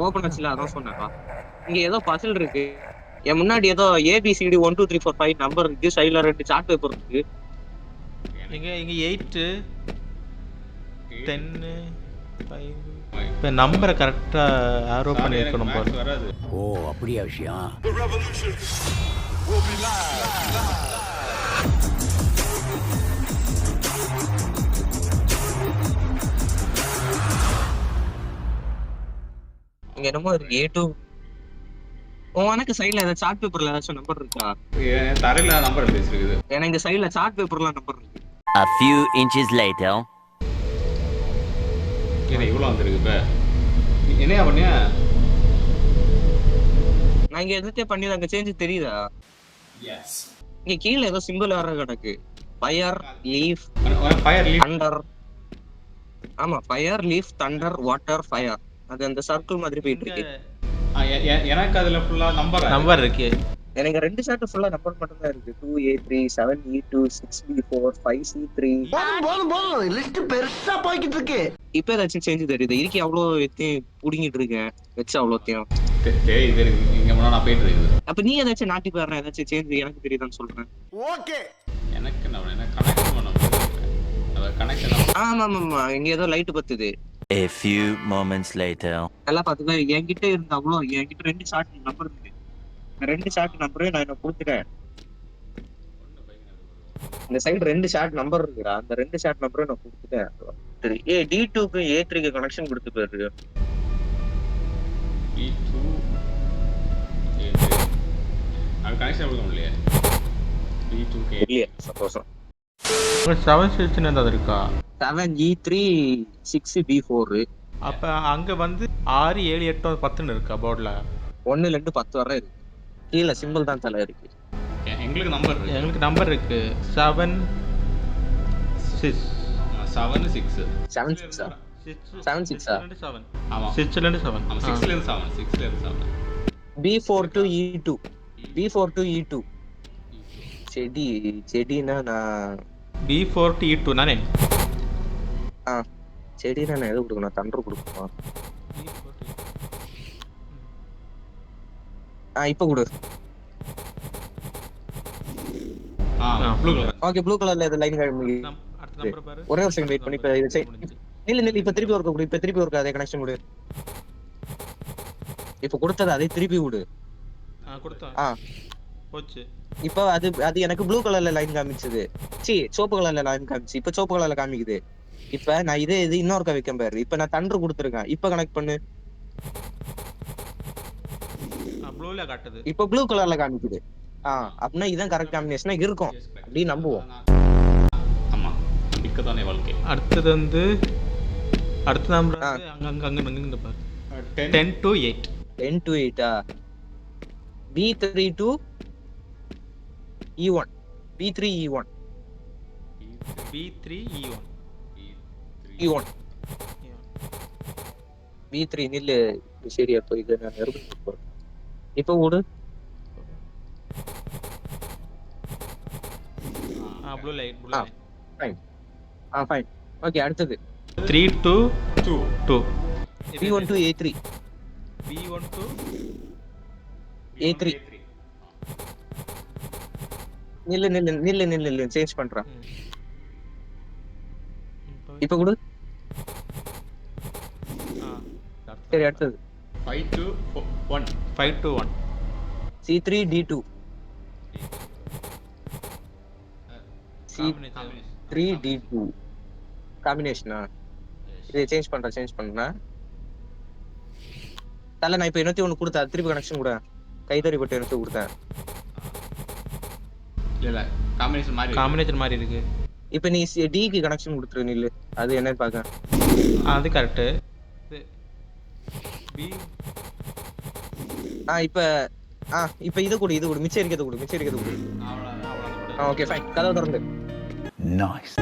Open ஆச்சுல அதான் சொன்னேன்ப்பா. இங்க ஏதோ பசில் இருக்கு. என் முன்னாடி ஏதோ ஏபிசிடி 1 2 3 4 5 நம்பர் இருக்கு. சைடுல 2 சார்ட் பேப்பர் இருக்கு. இங்க 8 10 5 இப்போ நம்பரை கரெக்டாக ஆரோ பண்ணியிருக்கணும் போல வராது. ஓ அப்படியா விஷயம். இங்க என்னமோ இருக்கு A2. உனக்கு சைடுல ஏதாவது சார்ட் பேப்பர்ல ஏதாச்சும் நம்பர் இருக்கா? தரையில நம்பர் எழுதி வச்சிருக்குது. ஏன்னா இந்த சைடுல சார்ட் பேப்பர்ல நம்பர் இருக்கு. A few inches later. ஏன்னா இவ்வளோ வந்துருக்கு இப்போ. என்னையா பண்ணியா? நான் இங்க எதுத்தே பண்ணி அங்க சேஞ்ச் தெரியுதா? எஸ். இங்க கீழ ஏதோ சிம்பிள் வர கிடக்கு. Fire leaf fire leaf thunder. ஆமா fire leaf thunder water fire. அது அந்த சர்க்கிள் மாதிரி போயிட்டு இருக்கு. எனக்கு அதுல ஃபுல்லா நம்பர் இருக்கு. எனக்கு 2 ஷாட் ஃபுல்லா நம்பர் மட்டும் தான் இருக்கு. 2A3 7E2 6B4 5C3. போதும் லிஸ்ட் பெருசா போய்கிட்டு இருக்கு. இப்போ ஏதாச்சும் சேஞ்ச் தெரியுது. இருக்கு அவ்வளோ எத்தையும் புடிங்கிட்டு இருக்கேன் வச்சு அவ்வளோத்தையும். இது இங்க முன்னாடி நான் போயிட்டு இருக்குது. அப்ப நீ ஏதாச்சும் நாட்டி பாரு ஏதாச்சும் சேஞ்ச் எனக்கு தெரியுதான்னு சொல்றேன். ஓகே எனக்கு என்ன கனெக்ட் பண்ண அத கனெக்ஷன். ஆமா இங்க ஏதோ light பத்துது. A few moments later. நல்லா பாத்துக்க என்கிட்ட இருந்த அவ்வளோ என்கிட்ட 2 ஷாட் நம்பர் இருக்கு. 2 ஷாட் நம்பரே நான் என்ன கொடுத்துட்டேன். இந்த சைடு 2 ஷாட் நம்பர் இருக்குடா. அந்த 2 ஷாட் நம்பரே நான் கொடுத்துட்டேன். சரி D2க்கு A3க்கு கனெக்ஷன் கொடுத்து போயிருக்கு. D2 A3 அது கனெக்ஷன் கொடுக்க முடியல. D2க்கு இல்லையா சந்தோஷம். 7 ஸ்விட்ச்னு ஏதாவது இருக்கா? 7E3 6B4. அப்போ அங்கே வந்து 6 7 8 10 இருக்கா போர்டில்? 1 2 10 வரை இருக்கு. கீழே சிம்பிள் தான் தலை இருக்கு. எங்களுக்கு நம்பர் இருக்கு. எங்களுக்கு நம்பர் இருக்கு 7 6 7 6 7 6 7 6 ஆமா 6 ல இருந்து 7 ஆமா 6 ல இருந்து 7 6 ல இருந்து 7. B4 to E2 B4 to E2 செடினா நான் B4 to E2 நானே. செடினா நான் எது கொடுக்கணும்? தண்டர் கொடுக்கணுமா? இப்போ கொடு. Blue colour. ஓகே ப்ளூ கலர்ல இது லைன் காமி. அடுத்த நம்பர் பாரு. ஒரே ஒரு செகண்ட் வெயிட் பண்ணி இப்ப நில்லு இப்ப திருப்பி ஒர்க் கொடு. இப்ப திருப்பி ஒர்க் அதே கனெக்ஷன் கொடு. இப்ப கொடுத்தது அதே திருப்பி விடு. கொடுத்தா போச்சு. இப்ப அது எனக்கு ப்ளூ கலர்ல லைன் காமிச்சது. சோப்பு கலர்ல லைன் காமிச்சு. இப்ப சோப்பு கலர்ல காமிக்குது. இப்ப நான் இது இன்னொருக்க வைக்க பாரு. இப்ப நான் தண்டர் கொடுத்துருக்கேன். இப்ப கனெக்ட் பண்ணு. ப்ளூல காட்டுது. இப்ப ப்ளூ கலர்ல காமிக்குது. அப்படின்னா இதான் கரெக்ட் காம்பினேஷனா இருக்கும் அப்படி நம்புவோம். ஆமா இக்கதானே வாழ்க்கை. அடுத்து வந்து அடுத்த நம்பர் அங்க பாரு. 10 to 8 10 to 8 B3 to E1 B3 E1 B3 E1 E1 B3 நில்லு. சரியா போய் இதை நான் நிரூபிக்க போறேன். இப்போ ஓடு. Blue light fine fine okay. அடுத்தது 3 to 2 B1 to A3 B1 to A3 நில்லு சேஞ்ச் பண்றேன். இப்போ கொடு. சரி அடுத்தது 5 to 1 C3 D2 C3 D2 காம்பினேஷனா? இதை சேஞ்ச் பண்றேன். தல நான் இப்ப 21 கொடுத்தா திருப்பி கனெக்ஷன் கூட கைதறி பட்டு எனக்கு கொடுத்தேன். இல்ல காம்பினேஷன் மாதிரி இருக்கு. இப்ப நீ D க்கு கனெக்ஷன் கொடுத்துரு நில்லு. அது என்னன்னு பாக்க. அது கரெக்ட். B இப்ப இது கூட மிச்சம் இருக்கிறது கொடு. அவ்வளவுதான். Okay fine. கதவு திறந்து. Nice.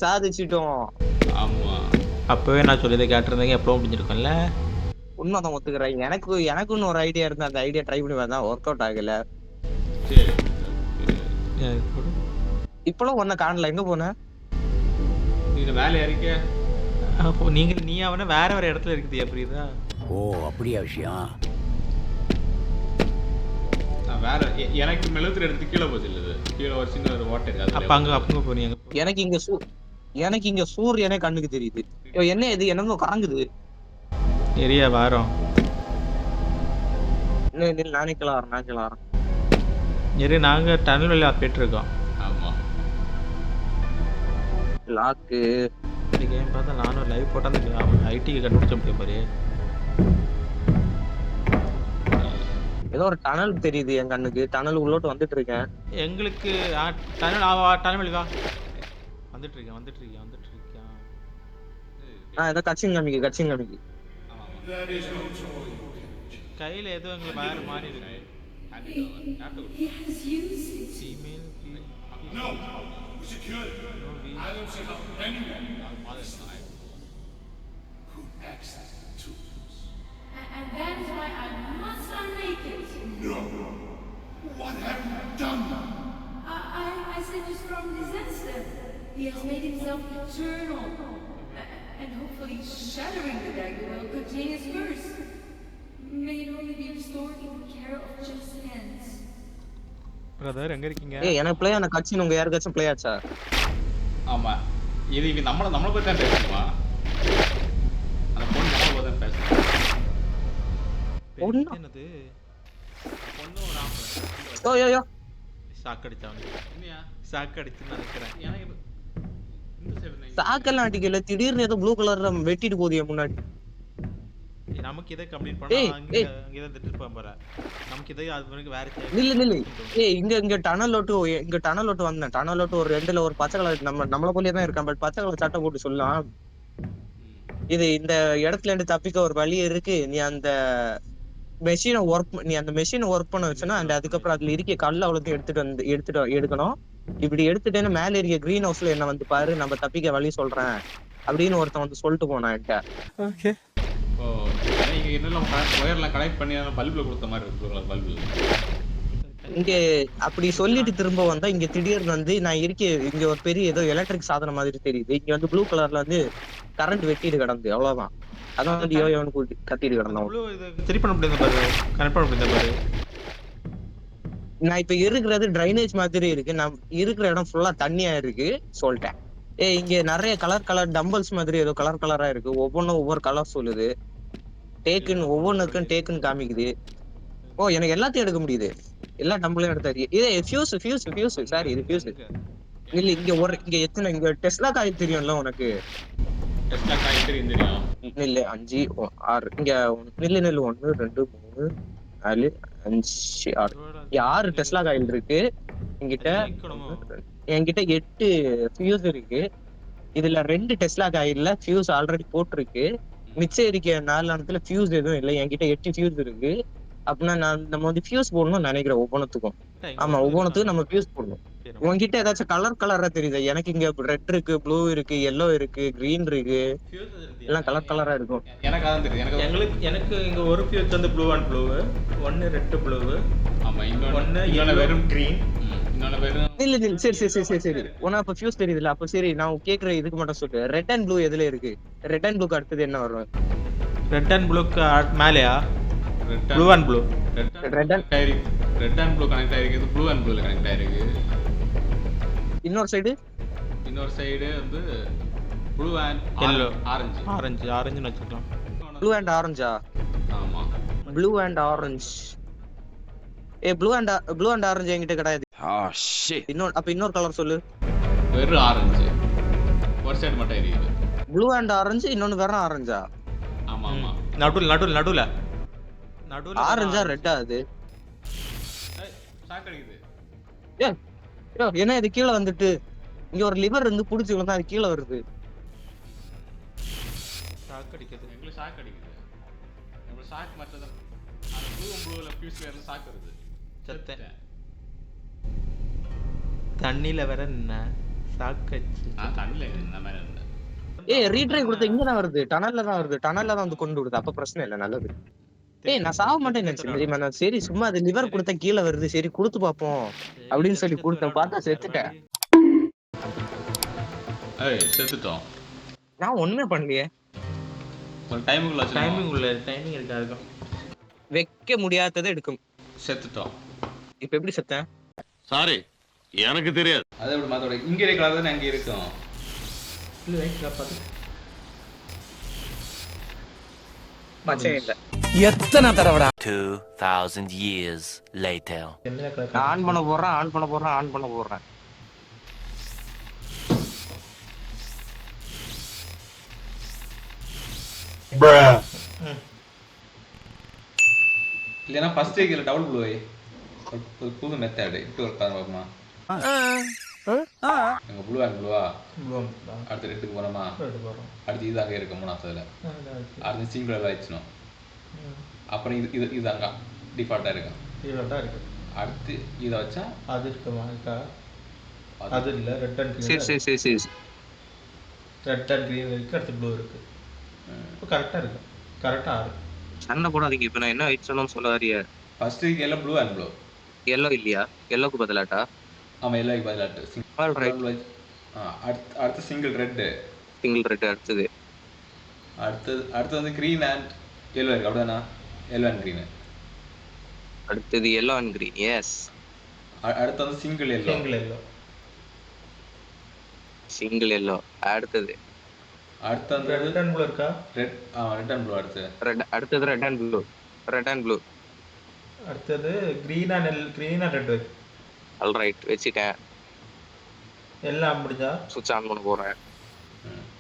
சாதிச்சிட்டோம். ஆமா அப்பவே நான் சொல்லியதை கேட்டிருந்தேங்க எப்போ முடிஞ்சிருக்கோம்ல. உண்மைதான் ஒத்துக்கிறேன். எனக்குன்னு ஒரு ஐடியா இருந்தா அந்த ஐடியா ட்ரை பண்ணி பார்த்தா ஒர்க் அவுட் ஆகல. சரி இப்பெல்லாம் ஒன்ன காணல, எங்க போன? நீங்க மேலே ஏறிக்க. அப்போ நீ அவனை வேற வேற இடத்துல இருக்குது புரியுதா? ஓ அப்படியா விஷயம்? நான் வேற எனக்கு மெழுகுற இடத்துக்கு கீழே போச்சு இல்ல, கீழே ஒரு சின்ன ஒரு வாட்டர் அது. அப்ப அங்க போறீங்க. எனக்கு இங்க சூரியனே கண்ணுக்கு தெரியுது. என்ன இது என்னமோ கறங்குது. ஏரியா வாரம். நானே கிளாறேன். ஏரி நாங்க டனல் வழியா போயிட்டு இருக்கோம். ஆமா. லாக்கு இந்த கேம் பார்த்தா நானும் லைவ் போட்டா அந்த ஐடிக்கு கண்டுபிடிச்ச முடியும் பாரு. ஏதோ ஒரு டனல் தெரியுது என் கண்ணுக்கு. டனல் உள்ளோட்டு வந்துட்டு இருக்கேன். எங்களுக்கு டனல் வழி வா. வந்துட்டு இருக்கேன். ஏதோ கட்சிங் காமிக்கு. கையில ஏதோ எங்களுக்கு வேற மாதிரி இருக்கு. Email, No, we secured it. I don't see how anyone could access the tools. And that is why I must unmake it. No. What have you done? I said just from disaster. He has made himself eternal. And hopefully shattering the dagger will contain his curse. May it only be restored in the care of just hands. Brother எங்க இருக்கீங்க? எனக்கு play ஆன கட்சின் உங்க யாருக்காச்சும் play ஆச்சா? ஆமா. இது நம்மள பத்தி தான் பேசுமா? அந்த பொண்ணு நம்மள பத்தி தான் பேசுது. என்னது? பொண்ணு ஒரு ஆம்பளை. ஓயோ ஷாக் அடிச்சாங்க. என்னையா? ஷாக் அடிச்சுன்னு நினைக்கிறேன். எனக்கு இந்த சைடு சாக்கெல்லாம் அடிக்கல, திடீர்னு ஏதோ ப்ளூ கலர்ல வெட்டிட்டு போகுது முன்னாடி. நமக்கு இதை கம்ப்ளீட் பண்ணா அங்க தான் திட்டு போறா. நமக்கு இதை அது வரைக்கும் வேற நில்லு. இங்க டனல் ஓட்டு வந்தேன். டனல் ஓட்டு ஒரு ரெண்டுல ஒரு பச்சை கலர் நம்மள போலயே தான் இருக்கான். பட் பச்சை கலர் சட்டை போட்டு சொல்லலாம். இது இந்த இடத்துல இருந்து தப்பிக்க ஒரு வழி இருக்கு. நீ அந்த மெஷினை ஒர்க் பண்ண வச்சனா அந்த அதுக்கப்புறம் அதுல இருக்க கல்ல அவ்வளோத்தையும் எடுக்கணும். இப்படி எடுத்துட்டேன்னு மேல இருக்க கிரீன் ஹவுஸ்ல என்ன வந்து பாரு, நம்ம தப்பிக்க வழி சொல்றேன் அப்படின்னு ஒருத்தன் வந்து சொல்லிட்டு போனான் என்கிட்ட. ஓகே. ஓ, நீங்க என்னெல்லாம் ஒயர்லாம் கனெக்ட் பண்ணி பல்புல கொடுத்த மாதிரி இருக்கு பல்பு. இங்க அப்படி சொல்லிட்டு திரும்ப வந்தா இங்க திடீர்னு வந்து நான் இங்க ஒரு பெரிய ஏதோ எலக்ட்ரிக் சாதனம் மாதிரி தெரியுது. இங்க வந்து ப்ளூ கலர்ல வந்து கரண்ட் வெட்டிட்டு கிடந்து, அவ்வளவுதான். அதான் வந்து யோயோன்னு கத்திட்டு கிடந்தோம். சரி பண்ண முடியாது பாரு, கனெக்ட் பண்ண முடியாது பாரு. நான் இப்ப இருக்கிறது டிரைனேஜ் மாதிரி இருக்கு. நான் இருக்கிற இடம் ஃபுல்லா தண்ணியா இருக்கு சொல்லிட்டேன். இங்க நிறைய கலர் டம்பல்ஸ் மாதிரி ஏதோ கலரா இருக்கு. ஒவ்வொன்றும் ஒவ்வொரு கலர் சொல்லுது. ஒவ்வொன்றுக்கும் டேக்குன்னு காமிக்குது. ஓ, எனக்கு எல்லாத்தையும் எடுக்க முடியுது. எல்லா டம்பிளையும் எடுத்தாரு. இது ஃபியூஸ் சாரி, இது ஃபியூஸ் இல்ல. இங்க எத்தனை இங்க டெஸ்லா காயில் தெரியும்ல உனக்கு? டெஸ்லா காயில் தெரியும். இல்ல 5 6 இங்க நில்லு 1 2 3 4 5 6 6 டெஸ்லா காயில் இருக்கு என்கிட்ட 8 ஃபியூஸ் இருக்கு. இதுல 2 டெஸ்லா காயில்ல ஃபியூஸ் ஆல்ரெடி போட்டிருக்கு. மிச்சம் இருக்க 4 இடத்துல ஃபியூஸ் எதுவும் இல்லை. என்கிட்ட 8 ஃபியூஸ் இருக்கு. அப்படின்னா நம்ம வந்து ஃபியூஸ் போடணும்னு நினைக்கிறேன் ஒவ்வொன்றுத்துக்கும். ஆமா, ஒவ்வொன்றுத்துக்கும் நம்ம ஃபியூஸ் போடணும். உங்ககிட்ட ஏதாச்சும் கலரா தெரியுதா? எனக்கு இங்க ரெட் இருக்கு, ப்ளூ இருக்கு, எல்லோ இருக்கு, கிரீன் இருக்கு, எல்லாம் கலரா இருக்கும். எனக்கு இங்க ஒரு ஃபியூஸ் வந்து ப்ளூ அண்ட் ப்ளூ, ஒன்னு ரெட் ப்ளூ, ஆமா, இன்னொன்னு வெறும் கிரீன், இன்னொன்னு வெறும் இல்ல. சரி உனக்கு அப்ப ஃபியூஸ் தெரியுதுல்ல? அப்ப சரி, நான் கேக்குற இதுக்கு மட்டும் சொல்லு. ரெட் அண்ட் ப்ளூ எதுல இருக்கு? ரெட் அண்ட் ப்ளூக்கு அடுத்தது என்ன வரும்? ரெட் அண்ட் ப்ளூக்கு மேலயா? Blue and blue. Red and blue connect ஆயிருக்கு. ப்ளூ அண்ட் ப்ளூல கனெக்ட் ஆயிருக்கு. இன்னொரு சைடு வந்து ப்ளூ அண்ட் எல்லோ, ஆரஞ்சுன்னு வச்சுக்கலாம். ப்ளூ அண்ட் ஆரஞ்சா? ஆமா, blue and orange. Blue and orange என்கிட்ட கிடையாது. இன்னொரு கலர் சொல்லு. வெறும் ஆரஞ்சு ஒரு சைடு மட்டும் எரியுது. ப்ளூ அண்ட் ஆரஞ்சு, இன்னொன்னு வெறும் ஆரஞ்சா? ஆமா. நடுவுல ஆரஞ்சா ரெட்டா? அது ஷாக் அடிக்குது. என்ன இது கீழே வந்துட்டு இங்க ஒரு லிவர் இருந்து புடிச்சு விழுந்தா அது கீழே வருது. ஷாக் அடிக்குது. எங்களுக்கு ஷாக் அடிக்குது. நம்ம ஷாக் மத்தத அந்த ப்ளூல ஃபியூஸ்ல இருந்து ஷாக் வருது. செத்தேன். தண்ணில வேற என்ன ஷாக் அடிச்சு. தண்ணில இந்த மாதிரி இருந்தது. ரீட்ரை கொடுத்த இங்க தான் வருது. டனல்ல தான் வந்து கொண்டு விடுது. அப்ப பிரச்சனை இல்லை, நல்லது. நான் சாக மாட்டேன்னு நினைச்சேன் தெரியுமா? நான் சரி சும்மா அது லிவர் கொடுத்தா கீழே வருது, சரி கொடுத்து பாப்போம் அப்படின்னு சொல்லி கொடுத்தேன். பார்த்தா செத்துட்டேன். ஏய் செத்துட்டோம். நான் ஒண்ணுமே பண்ணலையே. ஒரு டைமுக்குள்ள டைமிங் இருக்கு அதுக்கும். வைக்க முடியாததை எடுக்கும். செத்துட்டோம். இப்ப எப்படி செத்தேன்? சாரி எனக்கு தெரியாது. அதை விட மாத்தோட இங்கே இருக்கலாம் தானே அங்கே இருக்கும். இல்லை வெயிட் பார்த்து பச்சை இல்ல. எத்தனை தடவைடா? 2000 years later. என்ன கலர் நான் ஆன் பண்ண போடுறேன். இல்லைன்னா ஃபர்ஸ்ட் இதில் டபுள் ப்ளூ ஒரு புது மெத்தட் இப்படி ஒரு பார்ப்போமா? எங்கள் ப்ளூ அண்ட் ப்ளூவா அடுத்த ரெட்டுக்கு போனோமா? அடுத்து இது அங்கே இருக்கு மூணாவதுல. அடுத்து சிங்கிள் ஆயிடுச்சுனோம். அப்புறம் இது அங்கே டிஃபால்ட்டாக இருக்கும். அடுத்து இதை வச்சா அது இருக்குமா? அது இல்லை ரெட் அண்ட் சரி. ரெட் அண்ட் க்ரீன் இருக்கு. அடுத்து ப்ளூ இருக்கு. இப்போ கரெக்டாக இருக்கு. கரெக்டாக 6. சண்டை போடாதீங்க. இப்ப நான் என்ன வெயிட் சொன்னோம் சொல்ல வரிய? ஃபர்ஸ்ட் எல்லாம் ப்ளூ அண்ட் ப்ளூ. எல்லோ இல்லையா? எல்லோக்கு பதிலாட்டா? ஆமாம் எல்லோக்கு பதிலாட்டு. அடுத்து சிங்கிள் ரெட்டு. அடுத்தது வந்து க்ரீன் அண்ட் எல்லோ இருக்கு. அப்படிதானா? Yellow and green. அடுத்தது எல்லோ அண்ட் க்ரீன். எஸ். அடுத்து வந்து சிங்கிள் எல்லோ. அடுத்தது வந்து ரெட் அண்ட் ப்ளூ இருக்கா? Red and blue. அடுத்தது ரெட் அண்ட் ப்ளூ. அடுத்தது க்ரீன் அண்ட் ரெட். ஆல்ரைட் வெச்சிட்டேன். எல்லாம் முடிஞ்சா சுவிட்ச் ஆன் பண்ண போறேன்.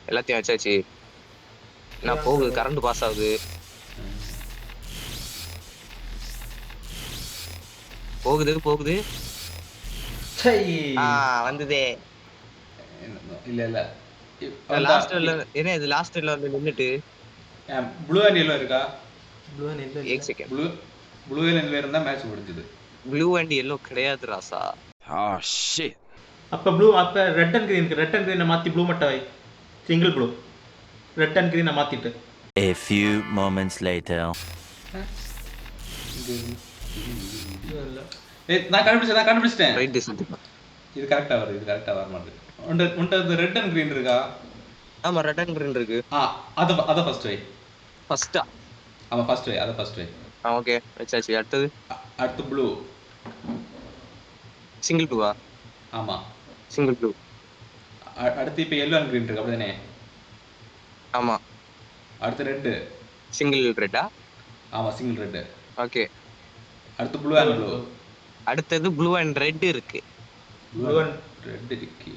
எல்லாத்தையும் வச்சாச்சு. நான் போகுது, கரண்ட் பாஸ் ஆகுது. போகுது. வந்ததே. இல்ல என்ன இது லாஸ்ட்ல வந்து நின்னுட்டு ப்ளூ அண்ட் எல்லோ இருக்கா? Blue and yellow. एक सेकंड. ப்ளூ அண்ட் எல்லோ இருந்தா மேட்ச் முடிஞ்சது. ப்ளூ அண்ட் எல்லோ கிடையாது ராசா. அப்ப ரெட் அண்ட் க்ரீனை மாத்தி ப்ளூ மட்டும் வை. Single blue. ரெட் அண்ட் க்ரீனை மாத்திட்டு. A few moments later. நான் கண்டுபிடிச்சிட்டேன். Right design. இது கரெக்டா வர மாட்டேங்குது. உன்ட ரெட் அண்ட் க்ரீன் இருக்கா? ஆமா ரெட் அண்ட் க்ரீன் இருக்கு. அத ஃபர்ஸ்ட் வை. ஃபர்ஸ்டா? ஆமா ஃபர்ஸ்ட் வை. ஓகே வெச்சாச்சு. அடுத்து ப்ளூ. சிங்கிள் ப்ளூவா? ஆமா சிங்கிள் ப்ளூ. அடுத்து இப்ப yellow and green இருக்கு அப்படிதானே? ஆமா. அடுத்து ரெட். சிங்கிள் ரெட்டா? ஆமா சிங்கிள் ரெட். ஓகே. அடுத்து ப்ளூ and blue. அடுத்து ப்ளூ and ரெட் இருக்கு. ப்ளூ and ரெட் இருக்கு.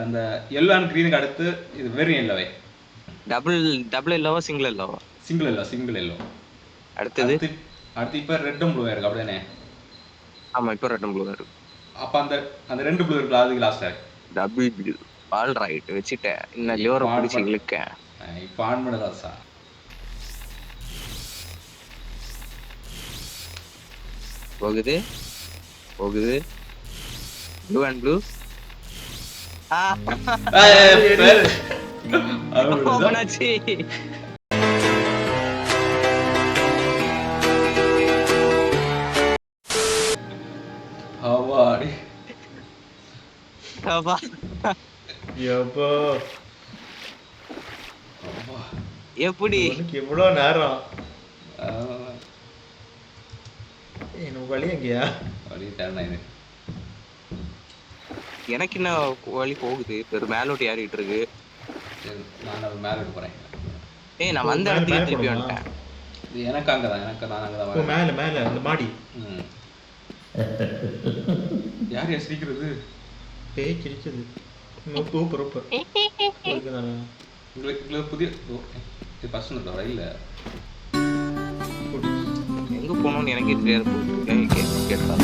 அந்த yellow and green க்கு அடுத்து இது வெரி yellow. டபுள் yellowவா சிங்கிள் yellowவா? Single yellow. அடுத்து இப்ப ரெட்டும் ப்ளூ இருக்கு அப்படிதானே? ஆமா இப்ப ரெட் ப்ளூ இருக்கு. அப்ப அந்த ரெண்டு ப்ளூ இருக்குல அதுக்கு லாஸ்ட் ஆ டபுள் ப்ளூ. ஆல் ரைட் வெச்சிட்டேன். இன்ன லிவர பிடிச்சு இழுக்க. இப்ப ஆன் பண்ணதா சார். போகுது. Blue and blue. ஓபனாச்சி. ஹவாடி. அப்பா. எப்படி? எவ்வளவு நேரம்? என்ன வழி எங்கயா? வழி தேடனா இது. எனக்கு என்ன வழி போகுது? பெரு மேலோட்டி ஏறிட்டு இருக்கு. நான் மேலோட்டி போறேன். நான் வந்த இடத்துக்கு திருப்பி வந்துட்டேன். இது எனக்கு அங்கதான். நான் அங்கதான் வரேன். மேல அந்த மாடி. யார் சிரிக்கிறது? பேய் சிரிச்சது. சூப்பர். உங்களுக்கு புதிய இது பர்சனல் தவிர இல்ல. எங்க போகணும்னு எனக்கு தெரியாது. கேட்டா